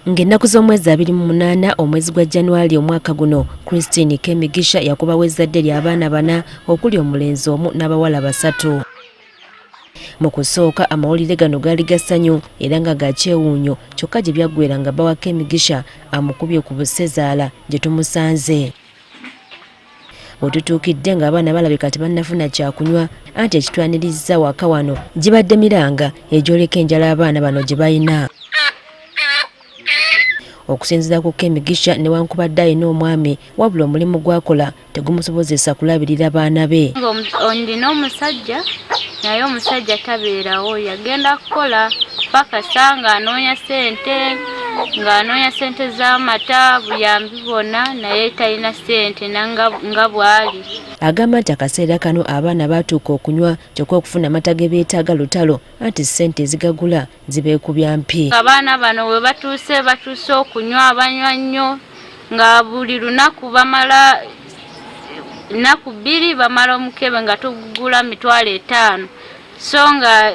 Ng'ennaku z'omwezi 28 omwezi gwa January omwaka guno, Christine Kemigisha yakubawo ezzadde ly'abaana 4 okuli omulenzi omu n'abawala 3. Mu kusooka amawulire gano gaali ga ssanyu era nga ga kyewuunyo, kyokka gye byaggweera nga bba wa Kemigisha amukubye ku busezaala gye tumusanze. Wetutuukidde ng'abaana balabika tebannafuna kyakunywa, anti ekitwanirizza waka wano gibadde miranga egyoleka enjala abaana bano gye balina. Okusinziira ku Kemigisha newankubadde alina omwami, wabula omulimu gwakola tegumusobozesa kulabirira baana be. Ndina omusajja naye omusajja tabeerawo, yagenda kukola paka sanga anoonya sente z'amata buyambi bonna, naye talina sente nga bwali. Agamba nti akaseera kano abaana baatuuka okunywa, kyokka okufuna amata ge beetaaga lutalo, anti sente ezigagula zibeekubya mpi. Abaana bano we batuuse okunywa, banywa nnyo, nga buli lunaku bamala ennaku 2 bamala omukebe nga tugula $5,000. So nga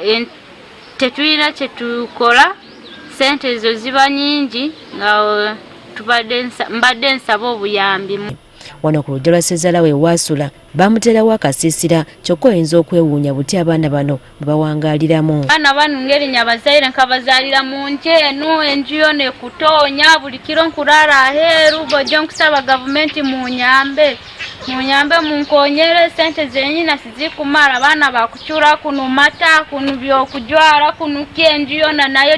tetulina kye tukola, sente ezo ziba nyingi, nga mbadde nsaba obuyambi. Wano ku luggya lwa ssezaala we waasula bamuterawo akasiisira, kyokka oyinza okwewuunya buti abaana bano bwe bawangaaliramu. Abaana bano ng'erinnya bazaire nkabazaalira mu nju eno, enju yo nekutoonya, buli kiro nkulaala aheeru, bw'ojja nkusaba gavumenti munyambe munkonyere sente zenyina sizikumala, abaana bakukyula kuno mata kuno byokujwala kuno enju yona nayo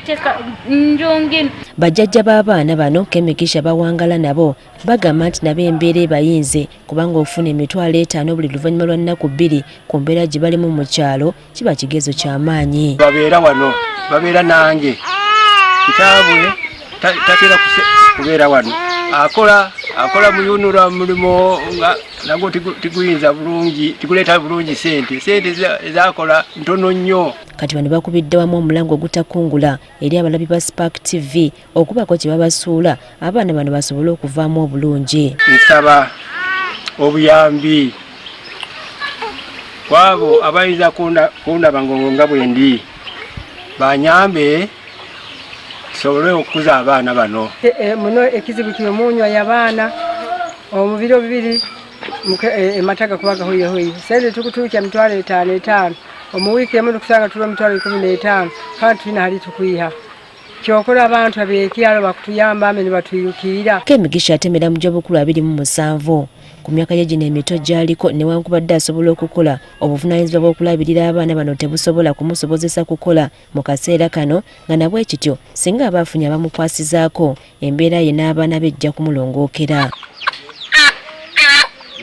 njungino. Bajjajja b'abaana bano Kemigisha bawangala nabo bagamba nti nabo embeera ebayinze, kubanga ofuna $50,000 buli luvannyuma lwa nnaku 2 ku mbeera gye balimu mu kyalo kiba kigezo ky'amaanyi. Babeera wano, babeera nange, kitaabwe tatera kubeera wano, akola muyunula mulimo nga nagwo tiguyinza bulungi, tiguleeta bulungi sente ezakola ntono nnyo. Kati bano bakubidde wamu omulango ogutakungula eri abalabi ba Spark TV okubako kye babasuula abaana bano basobole okuvaamu obulungi. Nsaba obuyambi kwabo abayinza kundaba nga bwendi, banyambe tusobole okukuza abaana bano. Muno ekizibu kino munywa y'abaana omubiri obubiri emataga kuba gahoyehoye, sente tukutuukya $5,000 omuwiiki emu tukusanga tula $15,000 kandi tulina hali tukwiha. Kyokola abantu abeekyalo bakutuyamba ame ne batuyukirira. Kemigisha atemera mu gy'obukulu 27. Ku myaka ye gino emito gy'aliko newankubadde asobola okukola, obuvunaanyizibwa bw'okulabirira abaana bano tebusobola kumusobozesa kukola mu kaseera kano, nga nabwe kityo singa abaafunye abamukwasizaako embeera ye n'abaana be ejja kumulongookera.